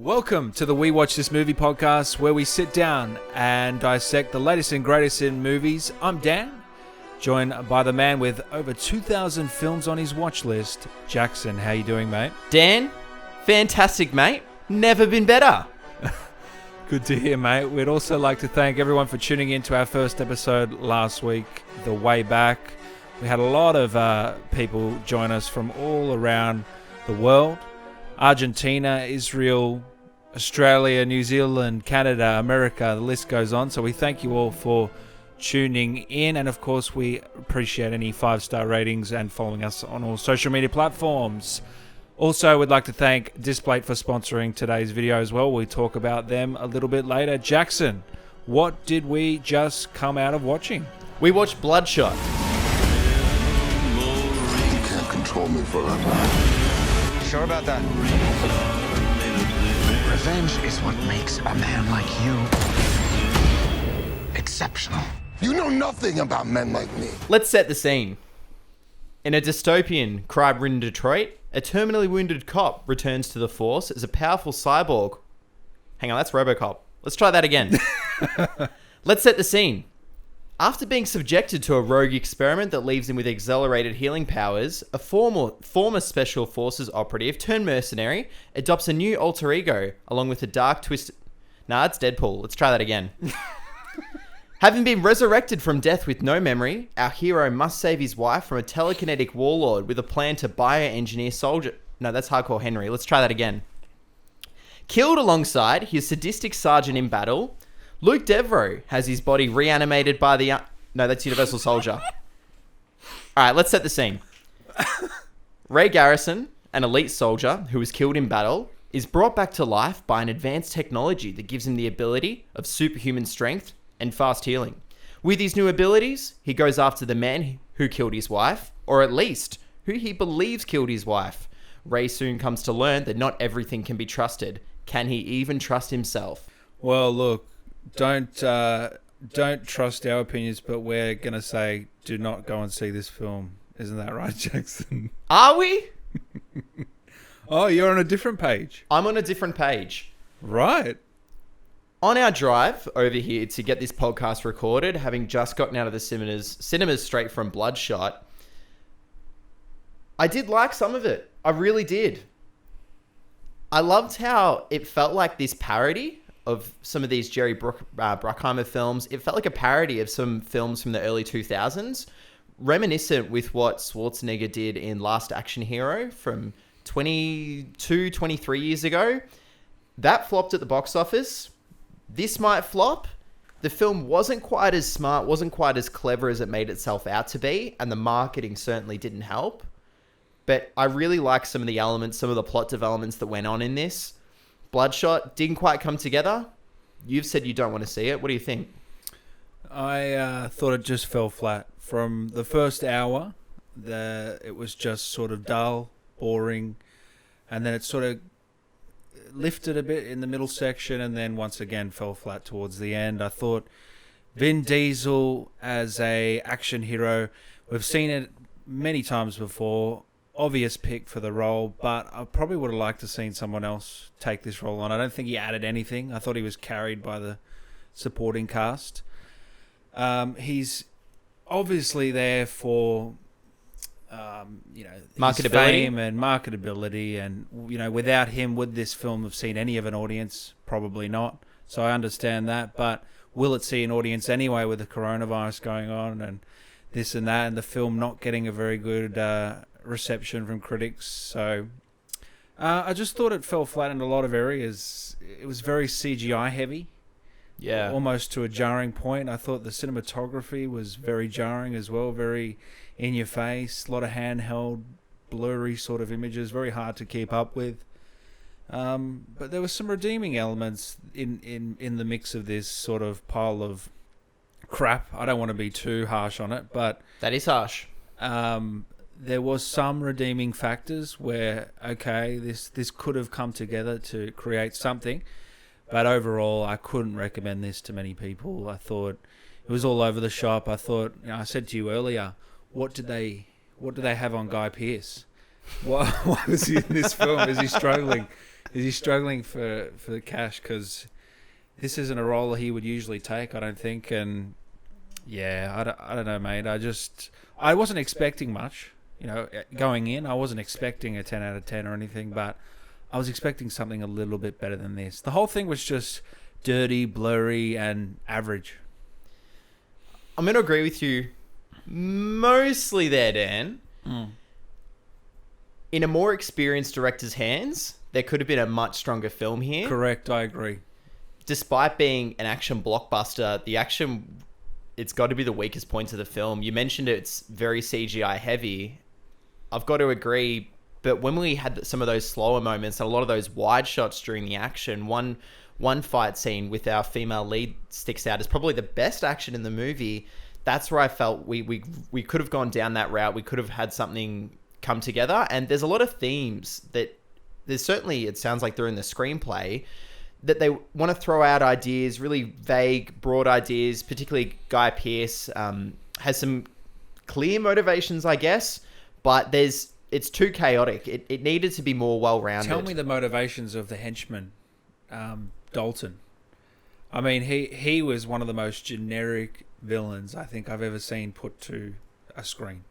Welcome to the We Watch This Movie podcast, where we sit down and dissect the latest and greatest in movies. I'm Dan, joined by the man with over 2,000 films on his watch list, Jackson. How you doing, mate? Dan, fantastic, mate. Never been better. Good to hear, mate. We'd also like to thank everyone for tuning in to our first episode last week, The Way Back. We had a lot of people join us from all around the world. Argentina, Israel, Australia, New Zealand, Canada, America, the list goes on. So we thank you all for tuning in. And of course, we appreciate any 5-star ratings and following us on all social media platforms. Also, we'd like to thank Displate for sponsoring today's video as well. We'll talk about them a little bit later. Jackson, what did we just come out of watching? We watched Bloodshot. You can't control me forever. Sure about that? Revenge is what makes a man like you exceptional. You know nothing about men like me. Let's set the scene. In a dystopian, crime-ridden Detroit, a terminally wounded cop returns to the force as a powerful cyborg. Hang on, that's RoboCop. Let's try that again. Let's set the scene. After being subjected to a rogue experiment that leaves him with accelerated healing powers, a former Special Forces operative turned mercenary adopts a new alter ego along with a dark twist. Nah, it's Deadpool. Let's try that again. Having been resurrected from death with no memory, our hero must save his wife from a telekinetic warlord with a plan to bioengineer soldier. No, that's Hardcore Henry. Let's try that again. Killed alongside his sadistic sergeant in battle, Luke Devereaux has his body reanimated by the... No, that's Universal Soldier. All right, let's set the scene. Ray Garrison, an elite soldier who was killed in battle, is brought back to life by an advanced technology that gives him the ability of superhuman strength and fast healing. With his new abilities, he goes after the man who killed his wife, or at least who he believes killed his wife. Ray soon comes to learn that not everything can be trusted. Can he even trust himself? Well, look, don't trust our opinions, but we're going to say do not go and see this film. Isn't that right, Jackson? Are we? Oh, you're on a different page. I'm on a different page. Right. On our drive over here to get this podcast recorded, having just gotten out of the cinemas straight from Bloodshot, I did like some of it. I really did. I loved how it felt like this parody of some of these Jerry Bruckheimer films. It felt like a parody of some films from the early 2000s, reminiscent with what Schwarzenegger did in Last Action Hero from 23 years ago. That flopped at the box office. This might flop. The film wasn't quite as smart, wasn't quite as clever as it made itself out to be, and the marketing certainly didn't help. But I really like some of the elements, some of the plot developments that went on in this. Bloodshot didn't quite come together. You've said you don't want to see it. What do you think? I thought it just fell flat. From the first hour, it was just sort of dull, boring, and then it sort of lifted a bit in the middle section and then once again fell flat towards the end. I thought Vin Diesel as a action hero, we've seen it many times before. Obvious pick for the role, but I probably would have liked to have seen someone else take this role on. I don't think he added anything. I thought he was carried by the supporting cast. He's obviously there for his fame and marketability, and without him, would this film have seen any of an audience? Probably not. So I understand that, but will it see an audience anyway with the coronavirus going on and this and that, and the film not getting a very good reception from critics? So I just thought it fell flat in a lot of areas. It was very CGI heavy, almost to a jarring point. I thought the cinematography was very jarring as well, very in your face, a lot of handheld blurry sort of images, very hard to keep up with. But there were some redeeming elements in the mix of this sort of pile of crap. I don't want to be too harsh on it, but that is harsh. There was some redeeming factors where, okay, this could have come together to create something, but overall, I couldn't recommend this to many people. I thought it was all over the shop. I thought, I said to you earlier, what did they have on Guy Pearce? Why was he in this film? Is he struggling? Is he struggling for the cash? Because this isn't a role he would usually take, I don't think. And yeah, I don't know, mate. I wasn't expecting much. You know, going in, I wasn't expecting a 10 out of 10 or anything, but I was expecting something a little bit better than this. The whole thing was just dirty, blurry, and average. I'm going to agree with you mostly there, Dan. In a more experienced director's hands, there could have been a much stronger film here. Correct, I agree. Despite being an action blockbuster, the action, it's got to be the weakest points of the film. You mentioned it's very CGI heavy. I've got to agree, but when we had some of those slower moments and a lot of those wide shots during the action, one fight scene with our female lead sticks out as probably the best action in the movie. That's where I felt we could have gone down that route. We could have had something come together. And there's a lot of themes that there's certainly, it sounds like they're in the screenplay, that they want to throw out ideas, really vague, broad ideas. Particularly Guy Pearce has some clear motivations, I guess, but it's too chaotic. It needed to be more well-rounded. Tell me the motivations of the henchman, Dalton. I mean, he was one of the most generic villains I think I've ever seen put to a screen.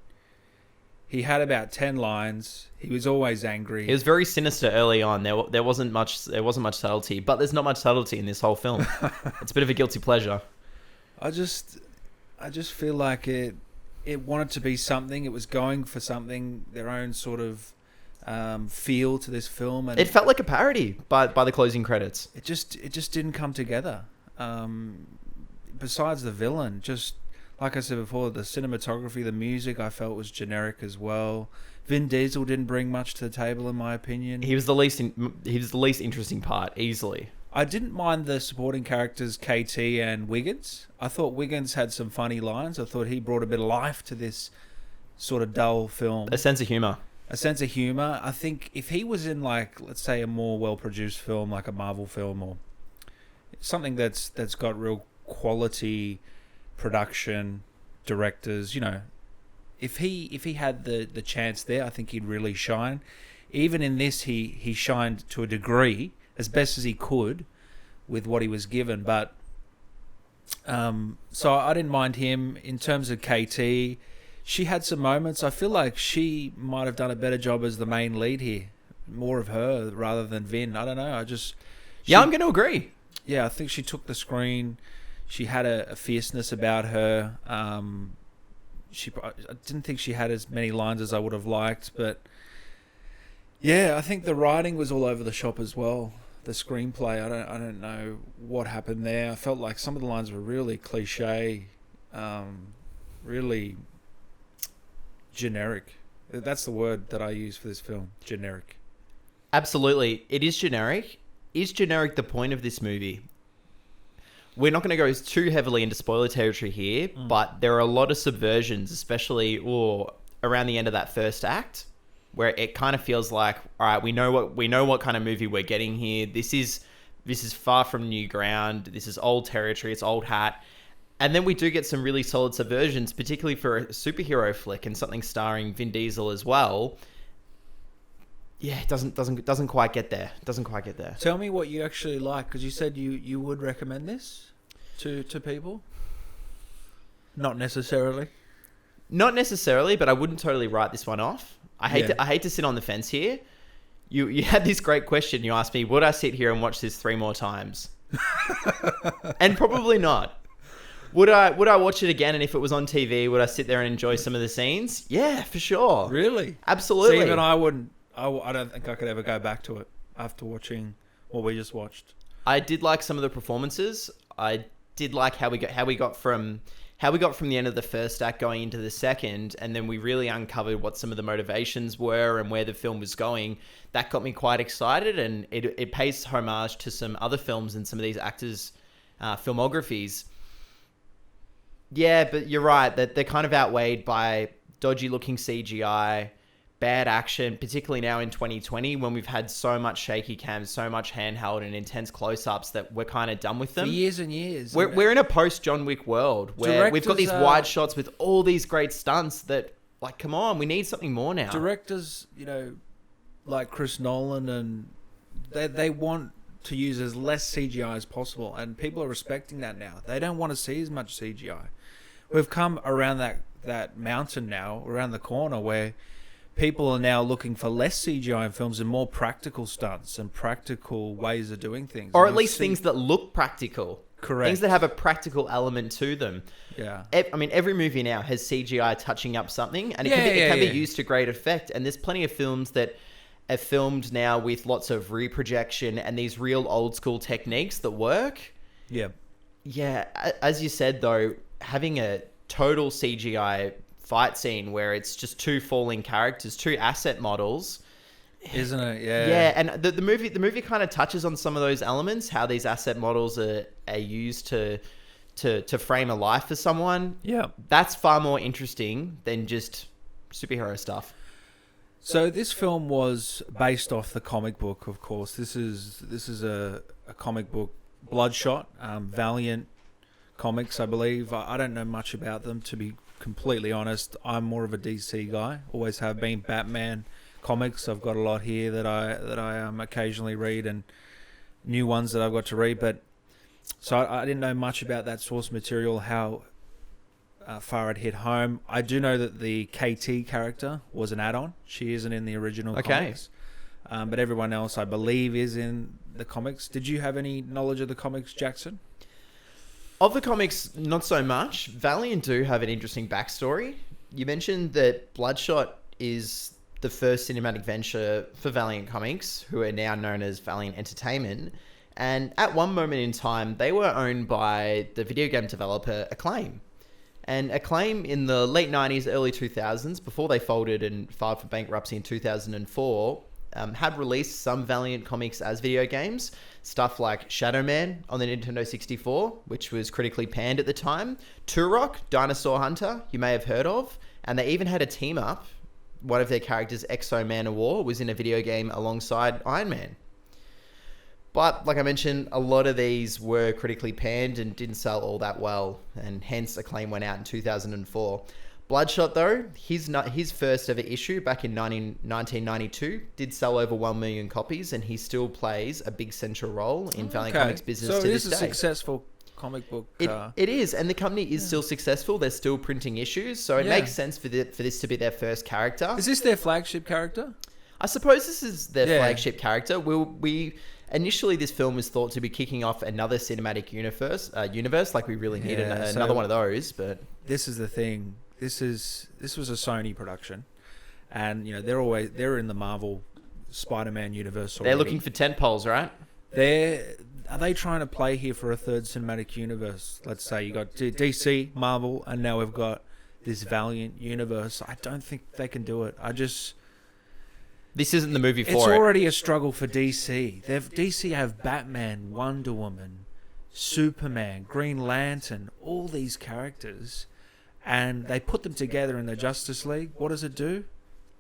He had about 10 lines. He was always angry. He was very sinister early on. There wasn't much subtlety, but there's not much subtlety in this whole film. It's a bit of a guilty pleasure. I just feel like it wanted to be something. It was going for something, their own sort of feel to this film, and it felt like a parody by the closing credits. It just didn't come together. Besides the villain, just like I said before, the cinematography, the music, I felt was generic as well. Vin Diesel didn't bring much to the table, in my opinion. He was the least interesting part, easily. I didn't mind the supporting characters, KT and Wiggins. I thought Wiggins had some funny lines. I thought he brought a bit of life to this sort of dull film. A sense of humor. I think if he was in, like, let's say a more well-produced film, like a Marvel film or something that's got real quality production, directors, you know, if he had the chance there, I think he'd really shine. Even in this, he shined to a degree, as best as he could with what he was given. But so I didn't mind him. In terms of KT, she had some moments. I feel like she might have done a better job as the main lead here. More of her rather than Vin. I don't know. I'm going to agree. Yeah, I think she took the screen. She had a fierceness about her. I didn't think she had as many lines as I would have liked, but yeah, I think the writing was all over the shop as well. The screenplay, I don't know what happened there. I felt like some of the lines were really cliche, really generic. That's the word that I use for this film, generic. Absolutely. It is generic. Is generic the point of this movie? We're not going to go too heavily into spoiler territory here, but there are a lot of subversions, especially around the end of that first act, where it kind of feels like, all right, we know what kind of movie we're getting here. This is far from new ground. This is old territory. It's old hat. And then we do get some really solid subversions, particularly for a superhero flick and something starring Vin Diesel as well. Yeah, it doesn't quite get there. Tell me what you actually like, because you said you would recommend this to people. Not necessarily, but I wouldn't totally write this one off. I hate to sit on the fence here. You had this great question. You asked me, would I sit here and watch this 3 more times? And probably not. Would I watch it again, and if it was on TV, would I sit there and enjoy some of the scenes? Yeah, for sure. Really? Absolutely. See, even I wouldn't. I don't think I could ever go back to it after watching what we just watched. I did like some of the performances. I did like how we got from the end of the first act going into the second, and then we really uncovered what some of the motivations were and where the film was going. That got me quite excited, and it pays homage to some other films and some of these actors' filmographies. Yeah, but you're right that they're kind of outweighed by dodgy looking CGI, bad action, particularly now in 2020 when we've had so much shaky cams, so much handheld and intense close-ups that we're kind of done with them. For years and years. We're in a post-John Wick world where we've got these wide shots with all these great stunts that, like, come on, we need something more now. Directors, like Chris Nolan and They want to use as less CGI as possible, and people are respecting that now. They don't want to see as much CGI. We've come around that mountain now, around the corner, where people are now looking for less CGI in films and more practical stunts and practical ways of doing things. Or And at least things that look practical. Correct. Things that have a practical element to them. Yeah. I mean, every movie now has CGI touching up something, and it can be used to great effect. And there's plenty of films that are filmed now with lots of reprojection and these real old school techniques that work. Yeah. Yeah, as you said, though, having a total CGI fight scene where it's just two falling characters, two asset models, Isn't it? Yeah. yeah, and the movie kind of touches on some of those elements, how these asset models are used to frame a life for someone. Yeah. That's far more interesting than just superhero stuff. So this film was based off the comic book, of course. This is a comic book, Bloodshot, Valiant Comics, I believe. I don't know much about them, to be completely honest. I'm more of a DC guy, always have been. Batman comics, I've got a lot here that I occasionally read, and new ones that I've got to read. But so I didn't know much about that source material, how far it hit home. I do know that the KT character was an add-on. She isn't in the original comics. But everyone else, I believe, is in the comics. Did you have any knowledge of the comics, Jackson? Of the comics, not so much. Valiant do have an interesting backstory. You mentioned that Bloodshot is the first cinematic venture for Valiant Comics, who are now known as Valiant Entertainment. And at one moment in time, they were owned by the video game developer Acclaim. And Acclaim in the late 90s, early 2000s, before they folded and filed for bankruptcy in 2004, had released some Valiant comics as video games. Stuff like Shadow Man on the Nintendo 64, which was critically panned at the time. Turok, Dinosaur Hunter, you may have heard of. And they even had a team up. One of their characters, Exo Man of War, was in a video game alongside Iron Man. But, like I mentioned, a lot of these were critically panned and didn't sell all that well, and hence Acclaim went out in 2004. Bloodshot, though, his first ever issue back in 1992 did sell over 1 million copies, and he still plays a big central role in Valiant Comics business to this day. So it is a successful comic book. It is, and the company is still successful. They're still printing issues, so it makes sense for this to be their first character. Is this their flagship character? I suppose this is their flagship character. Initially, this film was thought to be kicking off another cinematic universe. Like we really needed another one of those. But this is the thing. This was a Sony production, and they're in the Marvel Spider-Man universe already. They're looking for tentpoles, right? Are they trying to play here for a third cinematic universe? Let's say you got DC, Marvel, and now we've got this Valiant universe. I don't think they can do it. This isn't the movie for it. It's already a struggle for DC. DC have Batman, Wonder Woman, Superman, Green Lantern, all these characters, and they put them together in the Justice League. What does it do?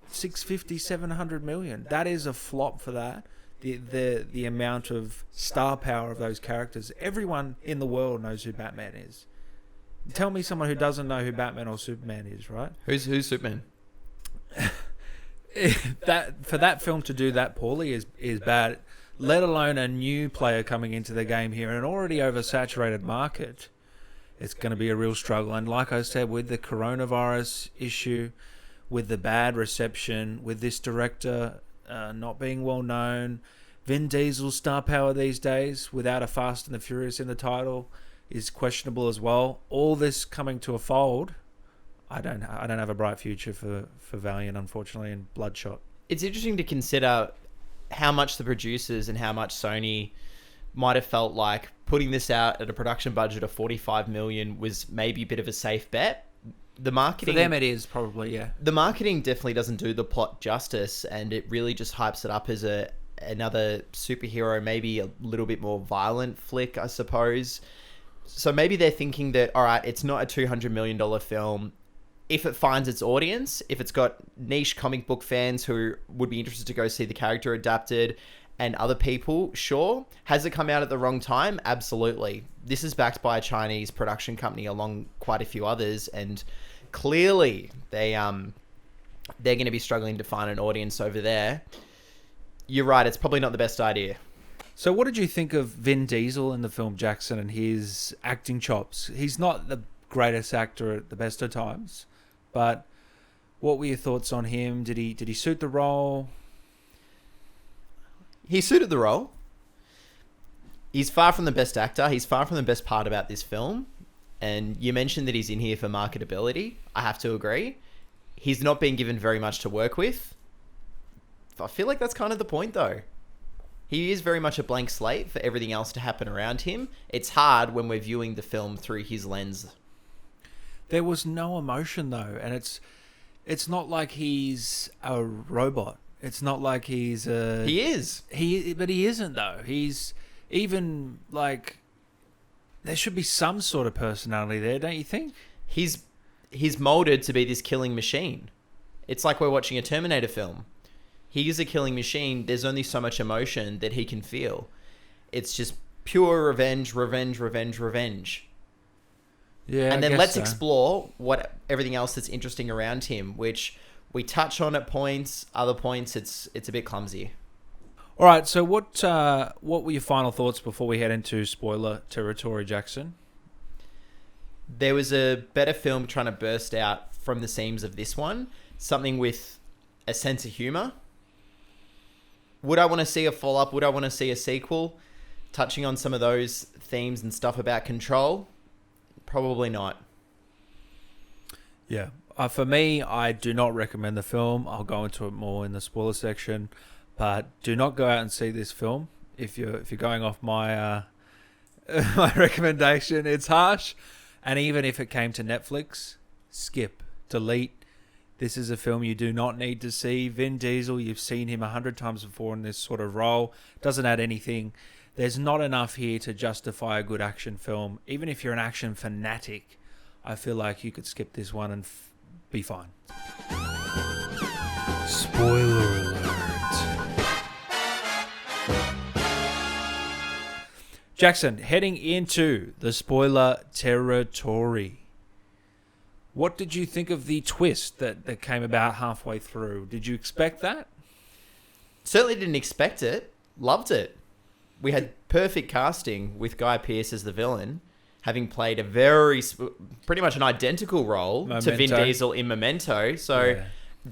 650, 700 million. That is a flop for that. The amount of star power of those characters. Everyone in the world knows who Batman is. Tell me someone who doesn't know who Batman or Superman is, right? Who's Superman? For that film to do that poorly is bad, let alone a new player coming into the game here, an already oversaturated market. It's going to be a real struggle. And like I said, with the coronavirus issue, with the bad reception, with this director not being well known, Vin Diesel's star power these days without a Fast and the Furious in the title is questionable as well. All this coming to a fold, I don't have a bright future for Valiant, unfortunately, and Bloodshot. It's interesting to consider how much the producers and how much Sony might have felt like putting this out at a production budget of 45 million was maybe a bit of a safe bet. The marketing for them, it is probably, yeah. The marketing definitely doesn't do the plot justice, and it really just hypes it up as another superhero, maybe a little bit more violent flick, I suppose. So maybe they're thinking that, all right, it's not a $200 million film. If it finds its audience, if it's got niche comic book fans who would be interested to go see the character adapted and other people, sure. Has it come out at the wrong time? Absolutely. This is backed by a Chinese production company along quite a few others, and clearly they're going to be struggling to find an audience over there. You're right. It's probably not the best idea. So what did you think of Vin Diesel in the film Jackson and his acting chops? He's not the greatest actor at the best of times, but what were your thoughts on him? Did he suit the role? He suited the role. He's far from the best actor. He's far from the best part about this film. And you mentioned that he's in here for marketability. I have to agree. He's not being given very much to work with. I feel like that's kind of the point, though. He is very much a blank slate for everything else to happen around him. It's hard when we're viewing the film through his lens. There was no emotion, though, and it's not like he's a robot. It's not like he's a... He is. But he isn't, though. He's even, like... There should be some sort of personality there, don't you think? He's molded to be this killing machine. It's like we're watching a Terminator film. He is a killing machine. There's only so much emotion that he can feel. It's just pure revenge, revenge, revenge, revenge. Yeah, and then I guess let's so. explore everything else that's interesting around him, which we touch on at points. Other points, it's a bit clumsy. All right, so what were your final thoughts before we head into spoiler territory, Jackson? There was a better film trying to burst out from the seams of this one. Something with a sense of humor. Would I want to see a follow-up? Would I want to see a sequel? Touching on some of those themes and stuff about control? Probably not. Yeah. For me, I do not recommend the film. I'll go into it more in the spoiler section. But do not go out and see this film if you're going off my my recommendation. It's harsh. And even if it came to Netflix, skip, delete. This is a film you do not need to see. Vin Diesel, you've seen him 100 times before in this sort of role. Doesn't add anything. There's not enough here to justify a good action film. Even if you're an action fanatic, I feel like you could skip this one and be fine. Spoiler alert. Jackson, heading into the spoiler territory. What did you think of the twist that came about halfway through? Did you expect that? Certainly didn't expect it. Loved it. We had perfect casting with Guy Pearce as the villain, having played a pretty much an identical role to Vin Diesel in Memento. So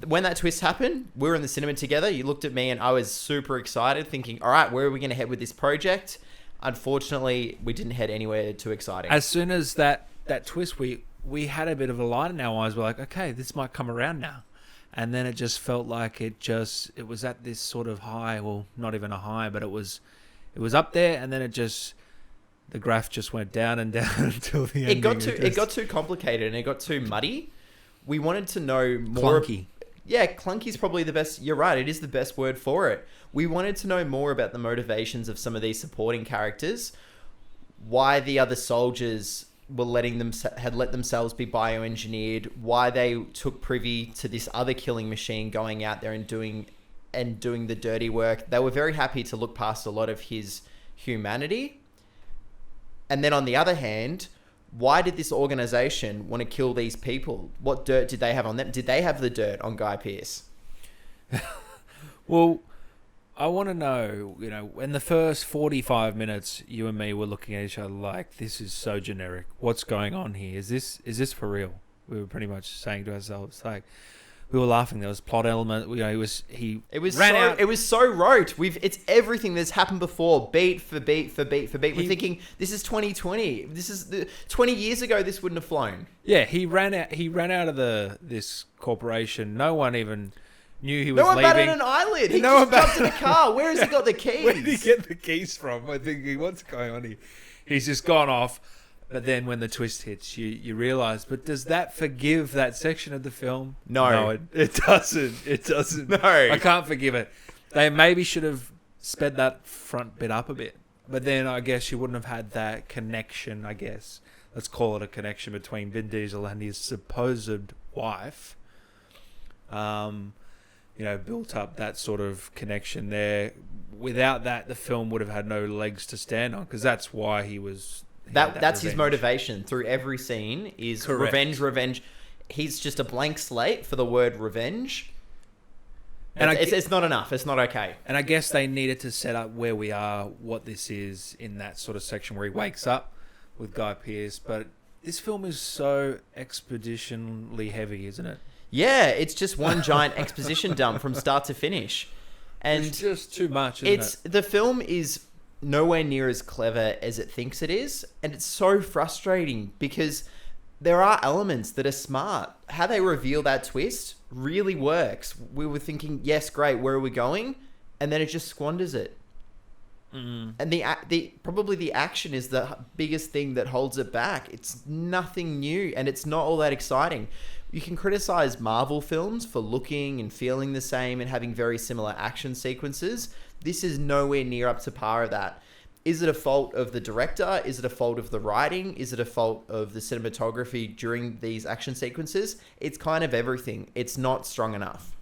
when that twist happened, we were in the cinema together. You looked at me and I was super excited, thinking, all right, where are we going to head with this project? Unfortunately, we didn't head anywhere too exciting. As soon as that twist, we had a bit of a light in our eyes. We're like, okay, this might come around now. And then it just felt like it was at this sort of high, well, not even a high, but it was up there, and then the graph just went down and down until the end. It got too complicated and it got too muddy. We wanted to know more. Clunky. Yeah, clunky is probably the best. You're right. It is the best word for it. We wanted to know more about the motivations of some of these supporting characters, why the other soldiers had let themselves be bioengineered, why they took privy to this other killing machine going out there and doing the dirty work. They were very happy to look past a lot of his humanity. And then on the other hand, why did this organization want to kill these people? What dirt did they have on them? Did they have the dirt on Guy Pearce? Well, I want to know, in the first 45 minutes, you and me were looking at each other like, this is so generic. What's going on here? Is this for real? We were pretty much saying to ourselves, like, we were laughing. There was plot element. It was so rote. It's everything that's happened before, beat for beat for beat for beat. We're thinking, this is 2020. This is 20 years ago. This wouldn't have flown. Yeah, he ran out of this corporation. No one even knew he was leaving. No one batted an eyelid. He just jumped in the car. Where has he got the keys? Where did he get the keys from? I'm thinking, what's going on here? He's just gone off. But then when the twist hits, you realise, but does that forgive that section of the film? No, it doesn't. It doesn't. No. I can't forgive it. They maybe should have sped that front bit up a bit. But then I guess you wouldn't have had that connection, I guess. Let's call it a connection between Vin Diesel and his supposed wife. Built up that sort of connection there. Without that, the film would have had no legs to stand on, because that's why he was... That's his motivation through every scene is Correct. Revenge. He's just a blank slate for the word revenge. And It's not enough. It's not okay. And I guess they needed to set up where we are, what this is in that sort of section where he wakes up with Guy Pearce. But this film is so expeditionally heavy, isn't it? Yeah, it's just one giant exposition dump from start to finish. And It's just too much, isn't it? the film is nowhere near as clever as it thinks it is, and it's so frustrating because there are elements that are smart. How they reveal that twist really works. We were thinking, yes, great, where are we going? And then it just squanders it. And probably the action is the biggest thing that holds it back. It's nothing new, and it's not all that exciting. You can criticize Marvel films for looking and feeling the same and having very similar action sequences. This is nowhere near up to par of that. Is it a fault of the director? Is it a fault of the writing? Is it a fault of the cinematography during these action sequences? It's kind of everything. It's not strong enough.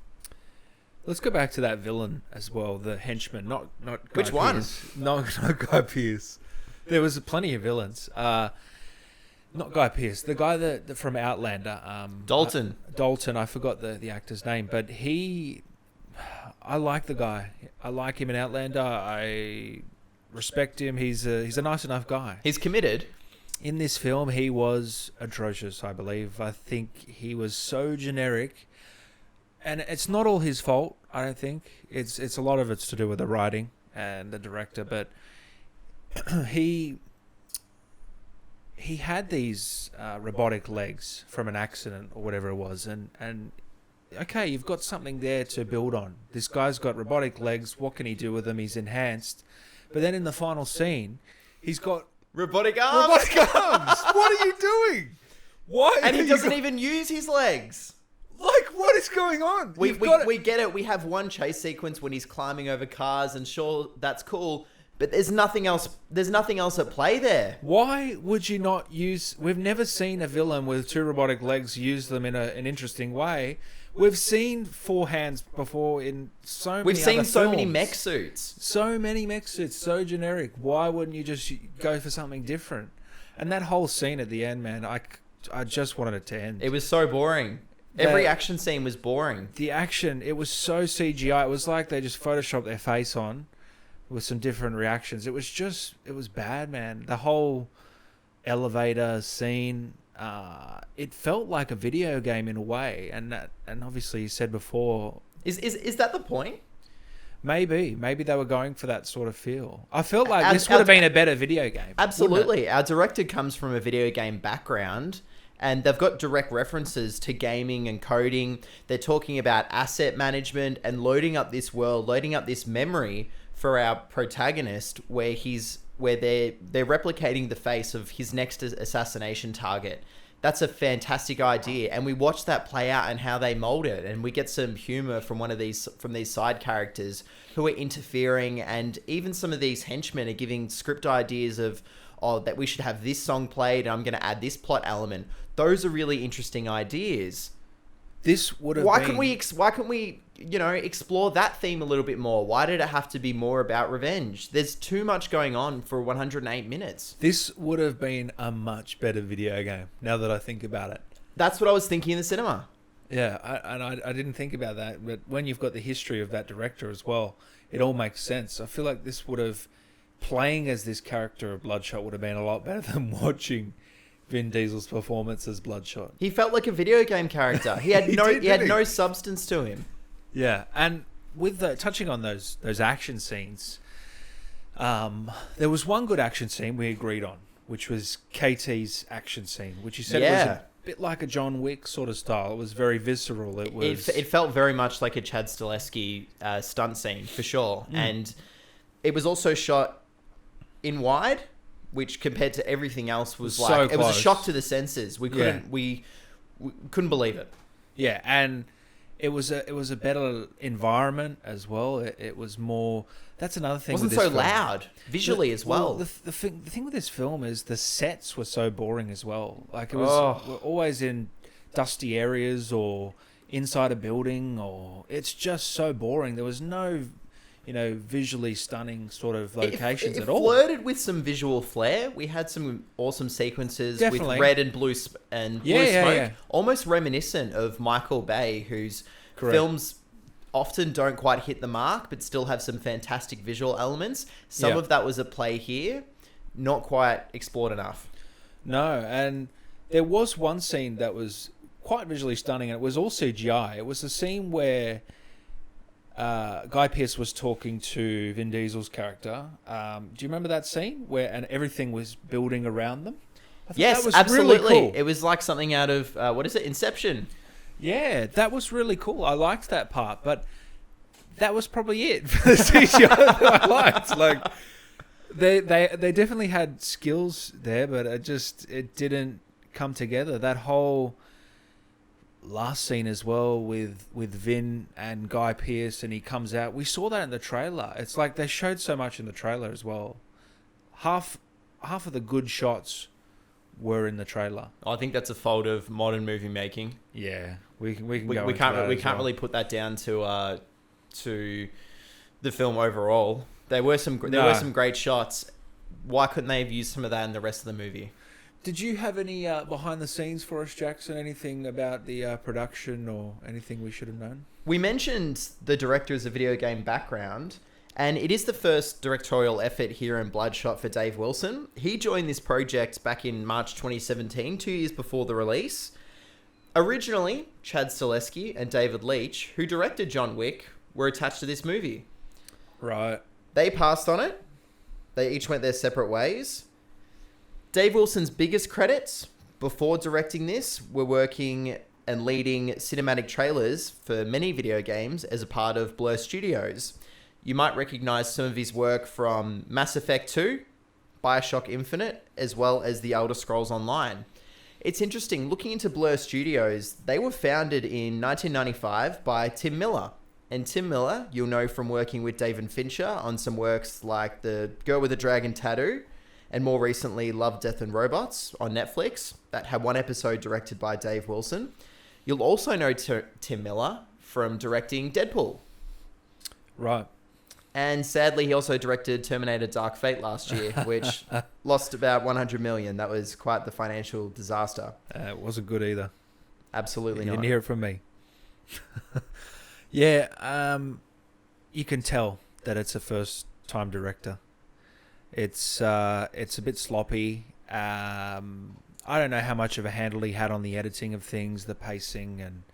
Let's go back to that villain as well, the henchman, not Guy Which one? Pearce. No, not Guy Pearce. There was plenty of villains. Not Guy Pearce, the guy that from Outlander. Dalton. Dalton, I forgot the actor's name, but I like the guy. I like him in Outlander. I respect him. He's a nice enough guy. He's committed. In this film, he was atrocious, I believe. I think he was so generic. And it's not all his fault, I don't think. It's a lot of it's to do with the writing and the director, but he had these robotic legs from an accident or whatever it was, and okay, you've got something there to build on. This guy's got robotic legs. What can he do with them? He's enhanced. But then in the final scene, he's got Robotic arms. robotic arms. What are you doing? Why? And he you doesn't got- even use his legs. Like, what is going on? We You've got it. get it. We have one chase sequence when he's climbing over cars, and sure, that's cool. But there's nothing else. There's nothing else at play there. Why would you not use... We've never seen a villain with two robotic legs use them in an interesting way. We've seen four hands before in so many We've seen other so many films. mech suits. So many mech suits, so generic. Why wouldn't you just go for something different? And that whole scene at the end, man, I just wanted it to end. It was so boring. Every action scene was boring. The action, it was so CGI. It was like they just photoshopped their face on with some different reactions. It was bad, man. The whole elevator scene, it felt like a video game in a way. And obviously you said before... Is that the point? Maybe they were going for that sort of feel. I felt like this would have been a better video game. Absolutely. Our director comes from a video game background, and they've got direct references to gaming and coding. They're talking about asset management and loading up this world, loading up this memory for our protagonist, where they're replicating the face of his next assassination target. That's a fantastic idea, and we watch that play out and how they mold it, and we get some humor from these side characters who are interfering, and even some of these henchmen are giving script ideas of, that we should have this song played, and I'm going to add this plot element. Those are really interesting ideas. This would have Why been... couldn't we explore that theme a little bit more? Why did it have to be more about revenge? There's too much going on for 108 minutes. This would have been a much better video game, now that I think about it. That's what I was thinking in the cinema. Yeah, I didn't think about that, but when you've got the history of that director as well, it all makes sense. I feel like this would have... Playing as this character of Bloodshot would have been a lot better than watching Vin Diesel's performance as Bloodshot. He felt like a video game character. He had no substance to him. Yeah, and with touching on those action scenes, there was one good action scene we agreed on, which was KT's action scene, which he said was a bit like a John Wick sort of style. It was very visceral. It felt very much like a Chad Stahelski stunt scene for sure, and it was also shot in wide, which compared to everything else was so like it was a close. shock to the senses. We couldn't believe it. Yeah, and it was a better environment as well. It was more. That's another thing. It wasn't with this so film. loud visually as well. The thing with this film is the sets were so boring as well. Like it was we're always in dusty areas or inside a building, or it's just so boring. There was no, visually stunning sort of locations it at all. Flirted with some visual flair. We had some awesome sequences Definitely. with red and blue smoke, Yeah. almost reminiscent of Michael Bay, whose Correct. films often don't quite hit the mark, but still have some fantastic visual elements. Some Yeah. of that was at play here, not quite explored enough. No, and there was one scene that was quite visually stunning, and it was all CGI. It was the scene where Guy Pearce was talking to Vin Diesel's character. Do you remember that scene where and everything was building around them? I thought Yes, that was absolutely. Really cool. It was like something out of, what is it, Inception? Yeah, that was really cool. I liked that part, but that was probably it for the CGI that I liked. Like, they definitely had skills there, but it didn't come together. That whole last scene as well with Vin and Guy Pearce, and he comes out. We saw that in the trailer. It's like they showed so much in the trailer as well. Half of the good shots were in the trailer. I think that's a fault of modern movie making. Yeah, we can go into We can't that as well. really put that down to the film overall. There were some great shots. Why couldn't they have used some of that in the rest of the movie? Did you have any behind the scenes for us, Jackson? Anything about the production or anything we should have known? We mentioned the director as a video game background, and it is the first directorial effort here in Bloodshot for Dave Wilson. He joined this project back in March 2017, 2 years before the release. Originally, Chad Stileski and David Leitch, who directed John Wick, were attached to this movie. Right. They passed on it. They each went their separate ways. Dave Wilson's biggest credits before directing this were working and leading cinematic trailers for many video games as a part of Blur Studios. You might recognize some of his work from Mass Effect 2, BioShock Infinite, as well as The Elder Scrolls Online. It's interesting, looking into Blur Studios, they were founded in 1995 by Tim Miller. And Tim Miller, you'll know from working with David Fincher on some works like The Girl with the Dragon Tattoo, and more recently, Love, Death and Robots on Netflix, that had one episode directed by Dave Wilson. You'll also know Tim Miller from directing Deadpool. Right. And sadly, he also directed Terminator Dark Fate last year, which lost about 100 million. That was quite the financial disaster. It wasn't good either. Absolutely You not. didn't hear it from me. Yeah, you can tell that it's a first-time director. It's a bit sloppy. I don't know how much of a handle he had on the editing of things, the pacing, and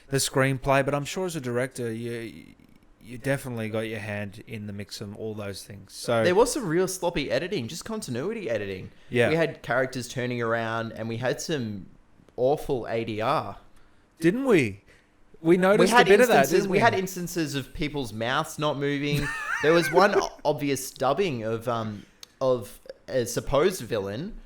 the screenplay. But I'm sure as a director, you definitely got your hand in the mix of all those things. So There was some real sloppy editing, just continuity editing. Yeah. We had characters turning around, and we had some awful ADR. didn't we? We noticed a bit of that, didn't we? We had instances of people's mouths not moving. There was one obvious dubbing of a supposed villain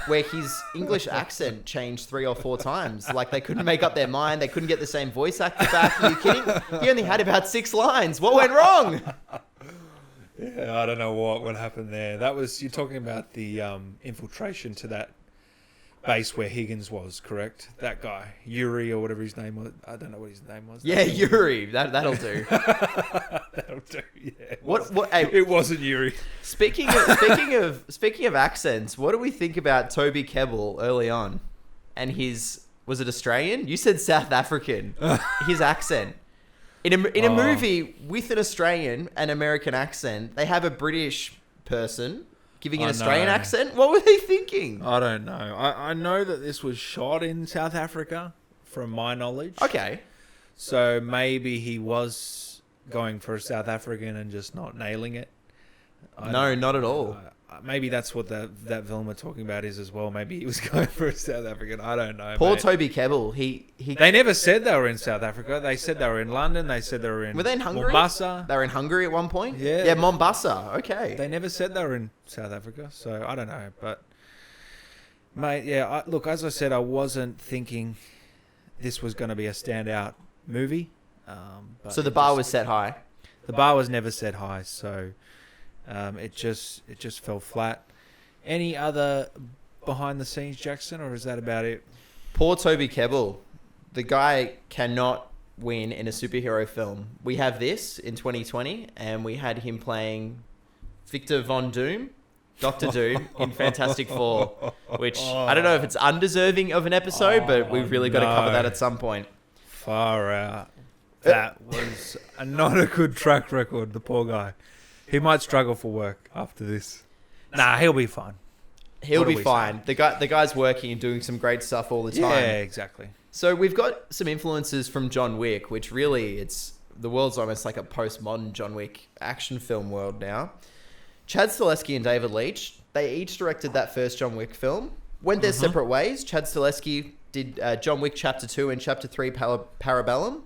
where his English accent changed 3 or 4 times. Like, they couldn't make up their mind. They couldn't get the same voice actor back. Are you kidding? He only had about 6 lines. What went wrong? Yeah, I don't know what happened there. That was, you're talking about the infiltration to that base where Higgins was, correct? That guy, Yuri or whatever his name was. I don't know what his name was. Yeah, Yuri. That'll do. That'll do. Yeah. Hey, It wasn't Yuri. speaking of accents, what do we think about Toby Kebbell early on? And was it Australian? You said South African. His accent. In a movie with an Australian and American accent, they have a British person giving an Australian accent. What were they thinking? I don't know. I know that this was shot in South Africa, from my knowledge. Okay. So maybe he was going for a South African and just not nailing it. No, not at all. Maybe that's what that villain we're talking about is as well. Maybe he was going for a South African. I don't know. Poor mate. Toby Kebbell. He They never said they were in South Africa. They said they were in London. They said they were in were they in Hungary? Mombasa. They were in Hungary at one point? Yeah. Yeah, Mombasa. Okay. They never said they were in South Africa. So I don't know. But, mate, yeah, look, as I said, I wasn't thinking this was going to be a standout movie. But So the bar was set high. The bar was never set high. So it just fell flat. Any other behind the scenes, Jackson, or is that about it? Poor Toby Kebbell. The guy cannot win in a superhero film. We have this in 2020, and we had him playing Victor Von Doom, Doctor Doom, in Fantastic Four, which I don't know if it's undeserving of an episode, but we've really got to cover that at some point. Far out. That was not a good track record, the poor guy. He might struggle for work after this. Nah, he'll be fine. He'll What do be we fine. The guy's working and doing some great stuff all the time. Yeah, exactly. So we've got some influences from John Wick, which really the world's almost like a postmodern John Wick action film world now. Chad Stahelski and David Leitch, they each directed that first John Wick film. Went their separate ways. Chad Stahelski did John Wick Chapter 2 and Chapter 3 Parabellum.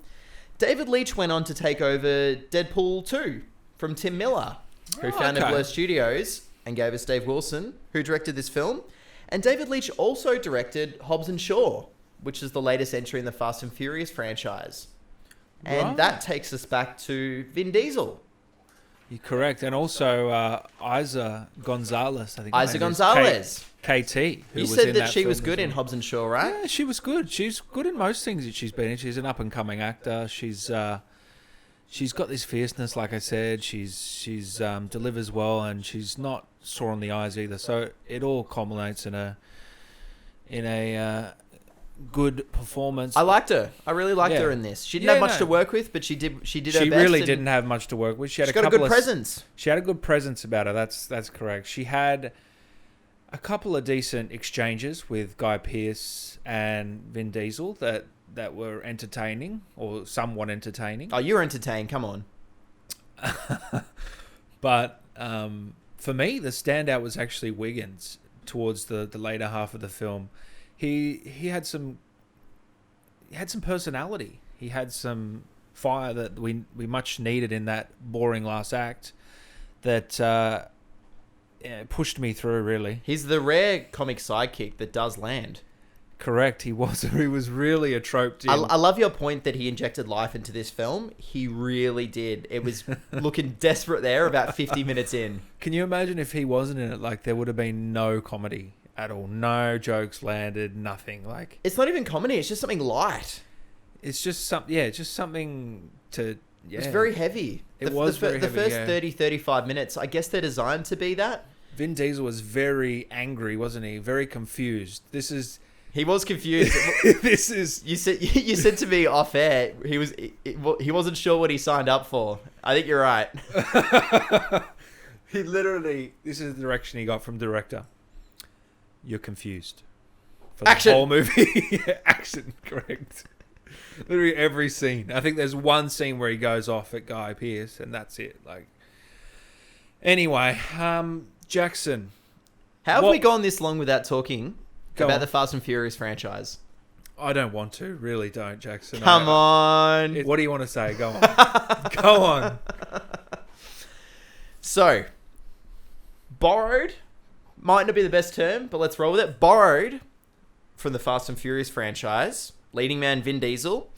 David Leitch went on to take over Deadpool 2 from Tim Miller, who founded Blur Studios and gave us Dave Wilson, who directed this film. And David Leitch also directed Hobbs and Shaw, which is the latest entry in the Fast and Furious franchise. And that takes us back to Vin Diesel. You're correct. And also Isa Gonzalez, I think. Isa Gonzalez. KT. You said that she was good in Hobbs and Shaw, right? Yeah, she was good. She's good in most things that she's been in. She's an up-and-coming actor. She's got this fierceness, like I said. She's delivers well, and she's not sore on the eyes either. So it all culminates in a good performance. I liked her. I really liked her in this. She didn't have much to work with, but she did her best. She really didn't have much to work with. She had got a good presence. She had a good presence about her. That's correct. She had a couple of decent exchanges with Guy Pearce and Vin Diesel that were entertaining or somewhat entertaining. Oh, you're entertained. Come on. But for me, the standout was actually Wiggins towards the later half of the film. He had some personality. He had some fire that we much needed in that boring last act that pushed me through, really. He's the rare comic sidekick that does land. Correct. He was really a trope. I love your point that he injected life into this film. He really did. It was looking desperate there about 50 minutes in. Can you imagine if he wasn't in it? Like, there would have been no comedy at all. No jokes landed, nothing. Like, it's not even comedy, it's just something light. It's just something to... Yeah. It's very heavy. It was very heavy, the first 30, 35 minutes, I guess they're designed to be that. Vin Diesel was very angry, wasn't he? Very confused. He was confused. You said to me off air he wasn't sure what he signed up for. I think you're right. He literally, this is the direction he got from director. You're confused. For the whole movie. Action, correct. Literally every scene. I think there's one scene where he goes off at Guy Pearce, and that's it. Like, anyway, Jackson. How have we gone this long without talking about the Fast and Furious franchise? I don't want to. Really don't, Jackson. Come on. What do you want to say? Go on. Go on. So, borrowed might not be the best term, but let's roll with it. Borrowed from the Fast and Furious franchise, leading man Vin Diesel,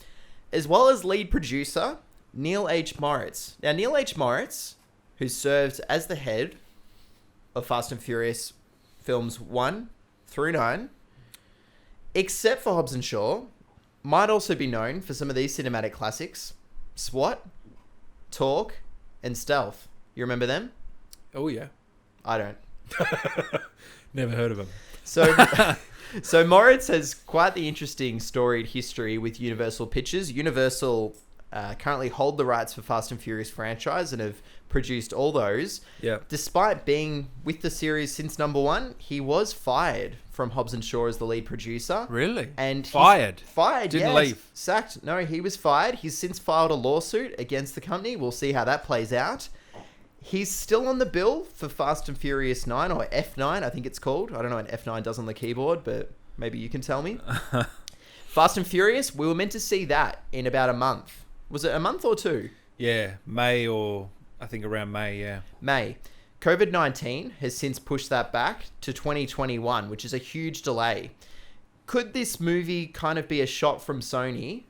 as well as lead producer Neil H. Moritz. Now, Neil H. Moritz, who served as the head of Fast and Furious films 1 through 9, except for Hobbs and Shaw, might also be known for some of these cinematic classics: SWAT, Torque, and Stealth. You remember them? Oh, yeah. I don't. Never heard of them. So Moritz has quite the interesting storied history with Universal Pictures. Universal currently hold the rights for Fast and Furious franchise and have produced all those. Yeah. Despite being with the series since number 1, he was fired from Hobbs and Shaw as the lead producer. Really? And fired? Didn't yes. Leave? Sacked. No, he was fired. He's since filed a lawsuit against the company. We'll see how that plays out. He's still on the bill for Fast and Furious 9, or F9, I think it's called. I don't know what F9 does on the keyboard, but maybe you can tell me. Fast and Furious, we were meant to see that in about a month. Was it a month or 2? Yeah, May, or I think around May, yeah. May. COVID-19 has since pushed that back to 2021, which is a huge delay. Could this movie kind of be a shot from Sony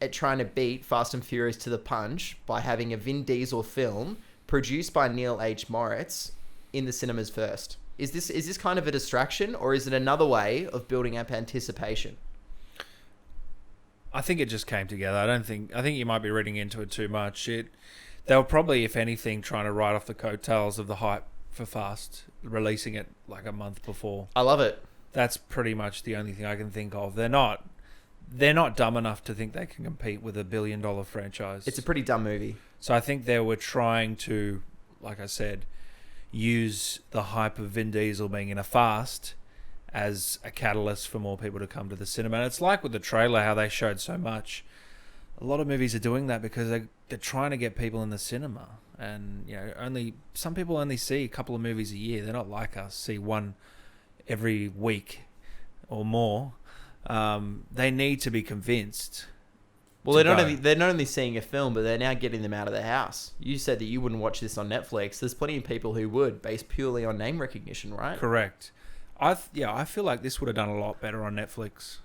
at trying to beat Fast and Furious to the punch by having a Vin Diesel film produced by Neil H. Moritz in the cinemas first? Is this kind of a distraction, or is it another way of building up anticipation? I think it just came together. I think you might be reading into it too much. They were probably, if anything, trying to ride off the coattails of the hype for Fast, releasing it like a month before. I love it. That's pretty much the only thing I can think of. They're not they're not dumb enough to think they can compete with a $1 billion franchise. It's a pretty dumb movie. So I think they were trying to, like I said, use the hype of Vin Diesel being in a Fast as a catalyst for more people to come to the cinema. And it's like with the trailer, how they showed so much. A lot of movies are doing that because they're trying to get people in the cinema. And, you know, some people only see a couple of movies a year. They're not like us, see one every week or more. They need to be convinced. Well, they're not only seeing a film, but they're now getting them out of the house. You said that you wouldn't watch this on Netflix. There's plenty of people who would, based purely on name recognition, right? Correct. I feel like this would have done a lot better on Netflix.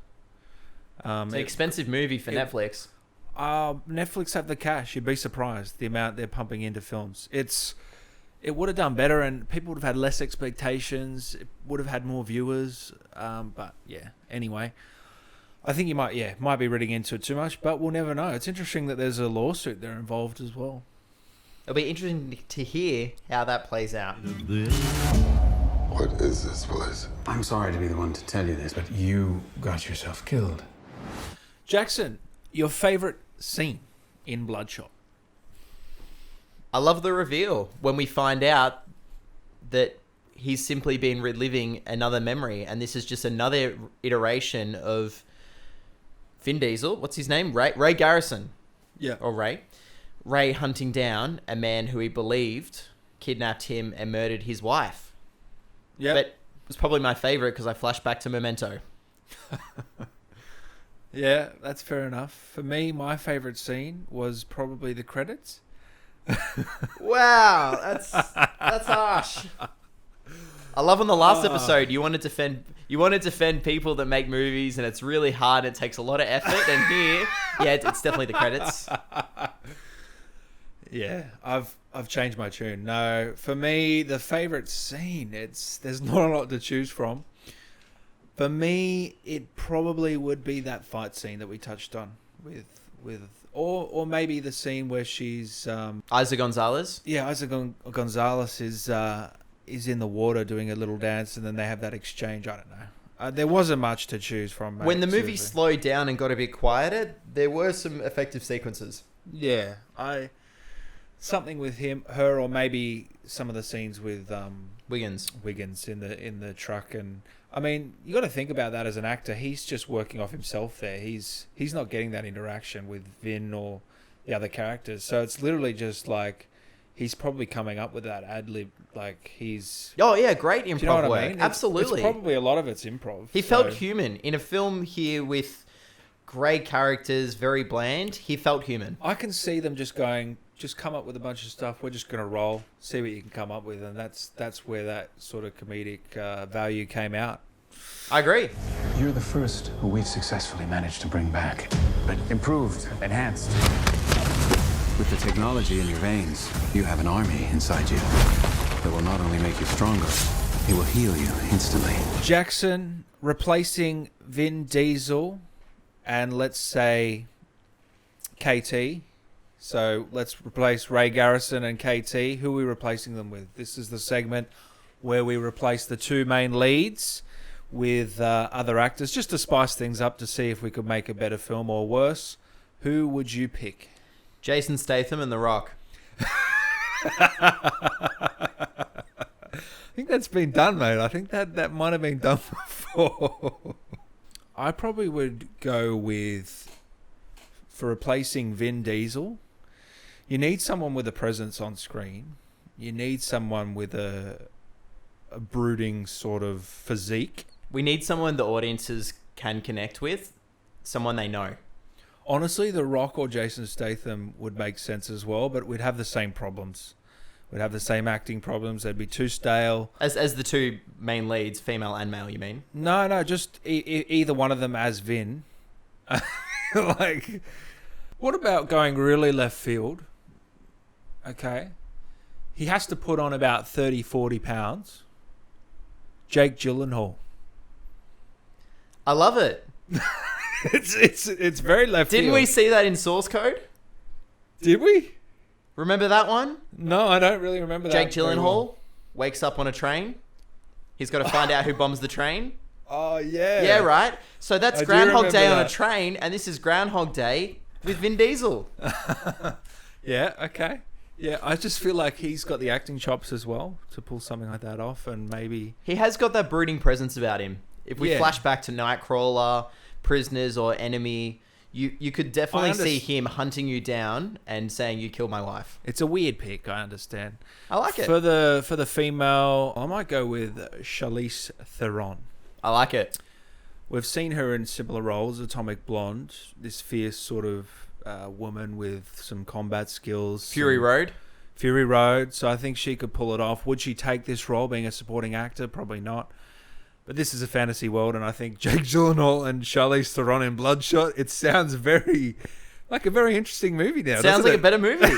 It's an expensive movie for Netflix. Netflix have the cash. You'd be surprised the amount they're pumping into films. It would have done better, and people would have had less expectations. It would have had more viewers. But yeah, anyway. I think you might be reading into it too much, but we'll never know. It's interesting that there's a lawsuit there involved as well. It'll be interesting to hear how that plays out. What is this place? I'm sorry to be the one to tell you this, but you got yourself killed. Jackson, your favourite scene in Bloodshot? I love the reveal when we find out that he's simply been reliving another memory, and this is just another iteration of Vin Diesel. What's his name? Ray Garrison. Yeah. Or Ray hunting down a man who he believed kidnapped him and murdered his wife. Yeah. But it was probably my favourite because I flashed back to Memento. Yeah, that's fair enough. For me, my favourite scene was probably the credits. Wow, that's harsh. I love on the last episode you want to defend people that make movies, and it's really hard. It takes a lot of effort, and here, it's definitely the credits. Yeah, I've changed my tune. No, for me, the favourite scene, there's not a lot to choose from. For me, it probably would be that fight scene that we touched on or maybe the scene where she's Isa Gonzalez. Yeah, Isa Gonzalez is in the water doing a little dance, and then they have that exchange. I don't know. There wasn't much to choose from. Mate, when the movie seriously. slowed down and got a bit quieter, there were some effective sequences. Yeah, something with her, or maybe some of the scenes with Wiggins in the truck. And I mean, you got to think about that as an actor. He's just working off himself there. He's not getting that interaction with Vin or the other characters. So it's literally just like he's probably coming up with that ad lib. Like he's great improv do you know what work. I mean? Absolutely, it's probably a lot of it's improv. He felt human in a film here with great characters, very bland. He felt human. I can see them just come up with a bunch of stuff. We're just going to roll, see what you can come up with. And that's where that sort of comedic value came out. I agree. You're the first who we've successfully managed to bring back, but improved, enhanced. With the technology in your veins, you have an army inside you that will not only make you stronger, it will heal you instantly. Jackson replacing Vin Diesel and let's say KT. So let's replace Ray Garrison and KT. Who are we replacing them with? This is the segment where we replace the two main leads with other actors, just to spice things up to see if we could make a better film or worse. Who would you pick? Jason Statham and The Rock. I think that's been done, mate. I think that might have been done before. I probably would go with, for replacing Vin Diesel, you need someone with a presence on screen. You need someone with a brooding sort of physique. We need someone the audiences can connect with, someone they know. Honestly, The Rock or Jason Statham would make sense as well, but we'd have the same problems. We'd have the same acting problems. They'd be too stale. As the two main leads, female and male, you mean? No, just either one of them as Vin. Like, what about going really left field? Okay. He has to put on about 30, 40 pounds. Jake Gyllenhaal. I love it. It's very left field. Didn't we see that in Source Code? Did we? Remember that one? No, I don't really remember that. Jake very Gyllenhaal well. wakes up on a train. He's got to find out who bombs the train. Oh, yeah. Yeah, right? So that's I do Groundhog Day remember on a that. train, and this is Groundhog Day with Vin Diesel. Yeah, okay. Yeah, I just feel like he's got the acting chops as well to pull something like that off, and maybe... He has got that brooding presence about him. If we Yeah. flash back to Nightcrawler, Prisoners, or Enemy, you could definitely see him hunting you down and saying, you killed my wife. It's a weird pick, I understand. I like it. For the female, I might go with Charlize Theron. I like it. We've seen her in similar roles, Atomic Blonde, this fierce sort of woman with some combat skills. Fury Road. Fury Road, so I think she could pull it off. Would she take this role being a supporting actor? Probably not. But this is a fantasy world, and I think Jake Gyllenhaal and Charlize Theron in Bloodshot, it sounds very like a very interesting movie now. Sounds like doesn't a better movie.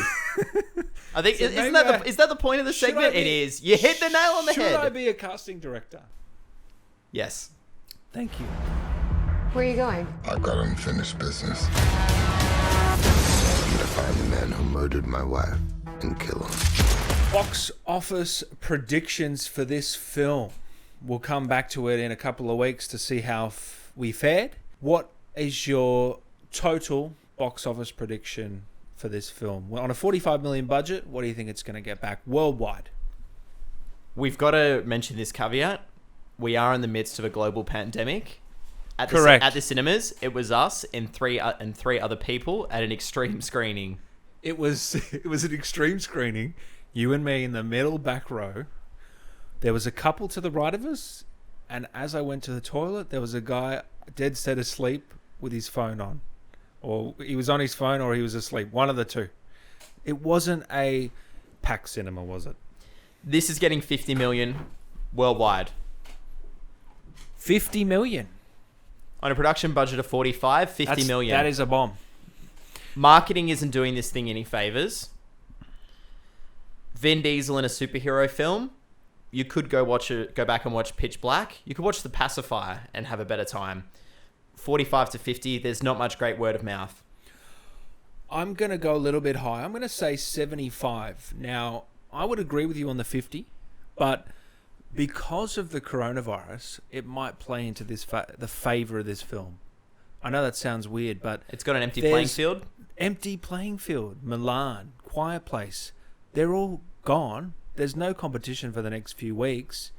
I think, So isn't maybe is that the point of the should segment? I It be- is. You hit the nail on the Should head. I be a casting director? Yes. Thank you. Where are you going? I've got unfinished business. I'm gonna find the man who murdered my wife and kill him. Box office predictions for this film. We'll come back to it in a couple of weeks to see how we fared. What is your total box office prediction for this film? Well, on a 45 million budget, what do you think it's going to get back worldwide? We've got to mention this caveat. We are in the midst of a global pandemic. At Correct. At the cinemas, it was us and three other people at an extreme screening. It was an extreme screening. You and me in the middle back row. There was a couple to the right of us, and as I went to the toilet, there was a guy dead set asleep with his phone on. Or he was on his phone or he was asleep. One of the two. It wasn't a packed cinema, was it? This is getting 50 million worldwide. 50 million. On a production budget of 45, 50 million. That is a bomb. Marketing isn't doing this thing any favors. Vin Diesel in a superhero film. You could go back and watch Pitch Black. You could watch The Pacifier and have a better time. 45 to 50, there's not much great word of mouth. I'm going to go a little bit high. I'm going to say 75. Now, I would agree with you on the 50, but because of the coronavirus, it might play into this the favor of this film. I know that sounds weird, but It's got an empty playing field. Empty playing field. Milan, Quiet Place, they're all gone. There's no competition for the next few weeks.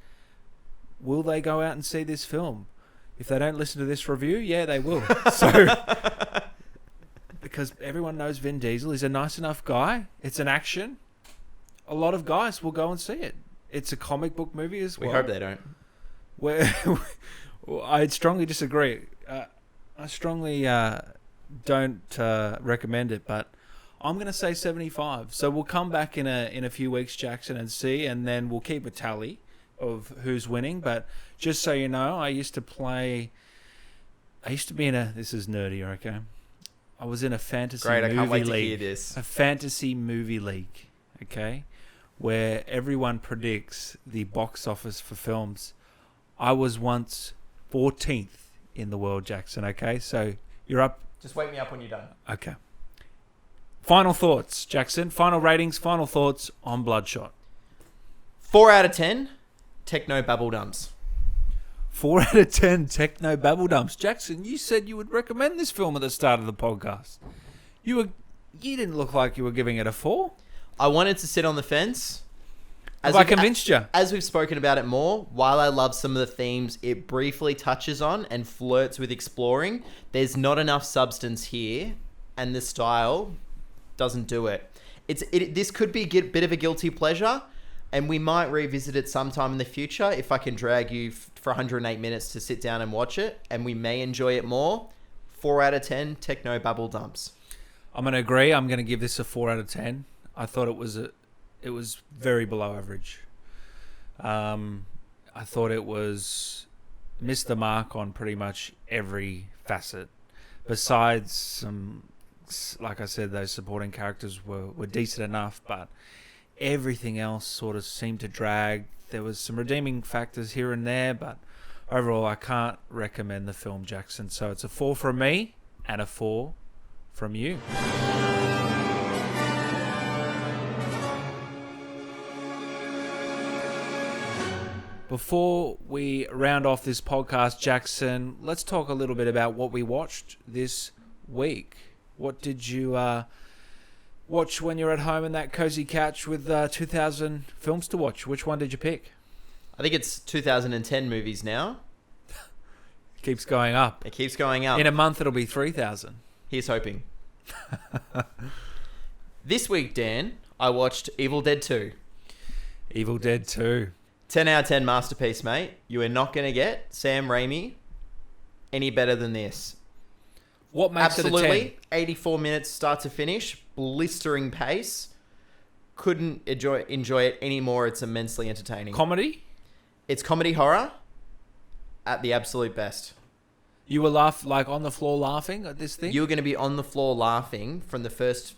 Will they go out and see this film? If they don't listen to this review, yeah, they will. So, because everyone knows Vin Diesel is a nice enough guy. It's an action. A lot of guys will go and see it. It's a comic book movie as well. We hope they don't. Where I strongly disagree. I strongly don't recommend it, but I'm going to say 75. So we'll come back in a few weeks, Jackson, and see, and then we'll keep a tally of who's winning. But just so you know, I used to be in a, this is nerdy, okay? I was in a fantasy Great, I movie can't wait to league. hear this. A fantasy movie league, okay? Where everyone predicts the box office for films. I was once 14th in the world, Jackson, okay? So you're up. Just wake me up when you're done. Okay. Final thoughts, Jackson. Final ratings, final thoughts on Bloodshot. 4 out of 10, techno babble dumps. 4 out of 10 techno babble dumps. Jackson, you said you would recommend this film at the start of the podcast. You didn't look like you were giving it a 4. I wanted to sit on the fence. Have I convinced you? As we've spoken about it more, while I love some of the themes it briefly touches on and flirts with exploring, there's not enough substance here, and the style doesn't do it. This could be a bit of a guilty pleasure, and we might revisit it sometime in the future if I can drag you for 108 minutes to sit down and watch it, and we may enjoy it more. 4 out of 10 techno babble dumps. I'm going to agree. I'm going to give this a 4 out of 10. I thought it was very below average. I thought it missed the mark on pretty much every facet. Besides some, like I said, those supporting characters were decent enough, but everything else sort of seemed to drag. There was some redeeming factors here and there, but overall I can't recommend the film, Jackson. So it's a 4 from me and a 4 from you. Before we round off this podcast, Jackson, let's talk a little bit about what we watched this week. What did you watch when you're at home in that cozy couch with 2,000 films to watch? Which one did you pick? I think it's 2010 movies now. Keeps going up. It keeps going up. In a month, it'll be 3,000. Here's hoping. This week, Dan, I watched Evil Dead 2. Evil Dead 2. 10 out of 10 masterpiece, mate. You are not going to get Sam Raimi any better than this. What makes it a 10? Absolutely. 84 minutes start to finish. Blistering pace. Couldn't enjoy it anymore. It's immensely entertaining. Comedy? It's comedy horror at the absolute best. You were on the floor laughing at this thing? You were going to be on the floor laughing from the first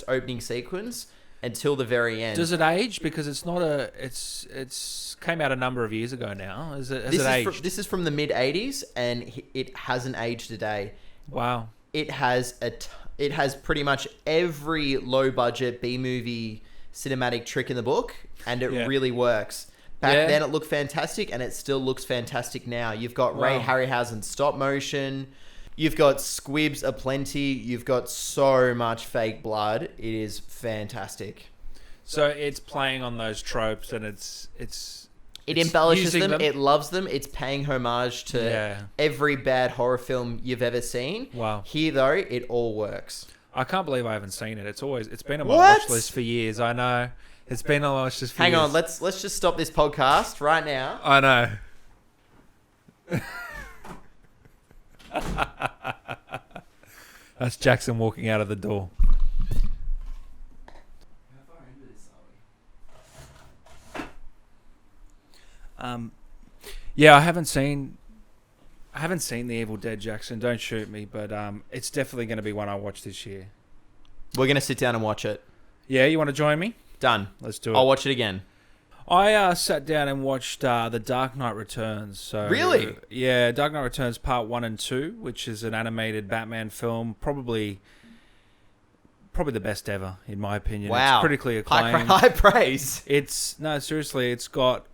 opening sequence until the very end. Does it age? Because it's not a... It's came out a number of years ago now. Has it aged? This is from the mid-'80s, and it hasn't aged a day. Wow. It has pretty much every low-budget B-movie cinematic trick in the book, and it really works. Back then, it looked fantastic, and it still looks fantastic now. You've got Ray Harryhausen stop motion. You've got squibs aplenty. You've got so much fake blood. It is fantastic. So it's playing on those tropes, and it embellishes them. It loves them. It's paying homage to every bad horror film you've ever seen. Wow. Here, though, it all works. I can't believe I haven't seen it. It's been on my watch list for years. I know. It's been on my watch list for years. Hang on. Let's just stop this podcast right now. I know. That's Jackson walking out of the door. Yeah, I haven't seen the Evil Dead, Jackson. Don't shoot me, but it's definitely going to be one I watch this year. We're going to sit down and watch it. Yeah, you want to join me? Done. Let's do it. I'll watch it again. I sat down and watched The Dark Knight Returns. So really? Yeah, Dark Knight Returns Part 1 and 2, which is an animated Batman film, probably the best ever, in my opinion. Wow. It's critically acclaimed. High praise. Seriously, it's got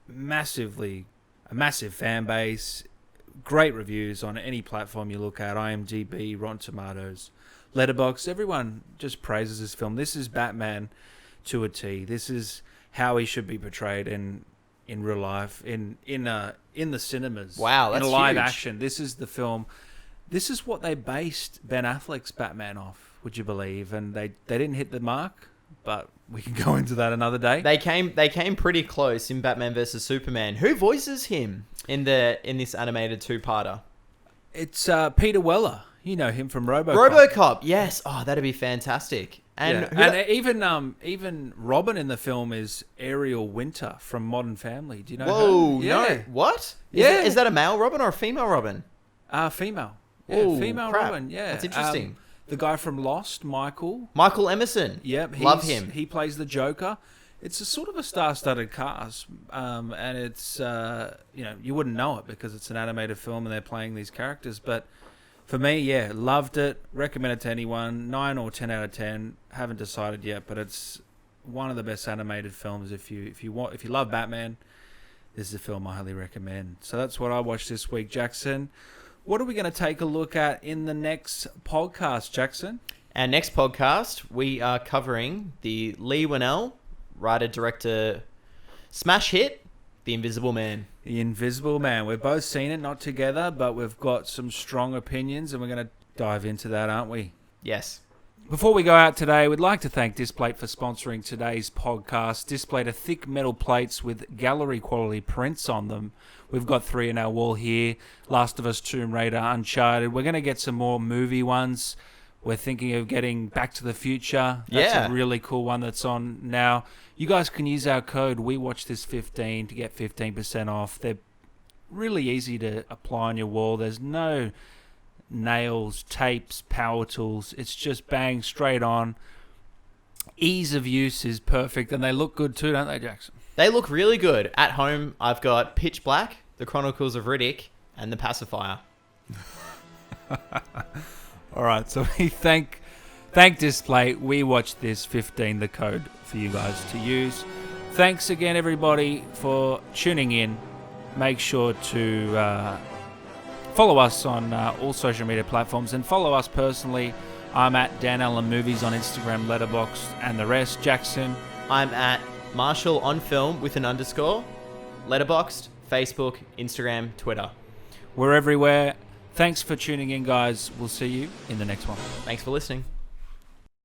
a massive fan base, great reviews on any platform you look at, IMDb, Rotten Tomatoes, Letterboxd. Everyone just praises this film. This is Batman to a T. This is how he should be portrayed in real life, in the cinemas. Wow, that's in a live huge. action. This is the film. This is what they based Ben Affleck's Batman off. Would you believe? And they didn't hit the mark, but we can go into that another day. They came pretty close in Batman vs Superman. Who voices him in this animated two-parter? It's Peter Weller. You know him from RoboCop. RoboCop, yes. Oh, that'd be fantastic. And even Robin in the film is Ariel Winter from Modern Family. Do you know Whoa, her? no. What? Is that a male Robin or a female Robin? Female. Yeah, Ooh, female crap. Robin, yeah. That's interesting. The guy from Lost, Michael Emerson. Yep. Love him. He plays the Joker. It's a sort of a star-studded cast, and it's, you wouldn't know it because it's an animated film and they're playing these characters, but for me, loved it. Recommend it to anyone. 9 or 10 out of 10. Haven't decided yet, but it's one of the best animated films. If you love Batman, this is a film I highly recommend. So that's what I watched this week, Jackson. What are we going to take a look at in the next podcast, Jackson? Our next podcast, we are covering the Lee Winnell writer-director smash hit, The Invisible Man. The Invisible Man. We've both seen it, not together, but we've got some strong opinions, and we're going to dive into that, aren't we? Yes. Before we go out today, we'd like to thank Displate for sponsoring today's podcast. Displate are thick metal plates with gallery-quality prints on them. We've got 3 in our wall here. Last of Us, Tomb Raider, Uncharted. We're going to get some more movie ones. We're thinking of getting Back to the Future. That's a really cool one that's on now. You guys can use our code WeWatchThis15 to get 15% off. They're really easy to apply on your wall. There's no nails, tapes, power tools. It's just bang, straight on. Ease of use is perfect, and they look good too, don't they, Jackson? They look really good. At home, I've got Pitch Black, The Chronicles of Riddick, and The Pacifier. All right, so we thank Display. We watch this 15, the code for you guys to use. Thanks again, everybody, for tuning in. Make sure to follow us on all social media platforms and follow us personally. I'm at Dan Allen Movies on Instagram, Letterboxd, and the rest. Jackson. I'm at Marshall on Film with an underscore. Letterboxd, Facebook, Instagram, Twitter. We're everywhere. Thanks for tuning in, guys. We'll see you in the next one. Thanks for listening.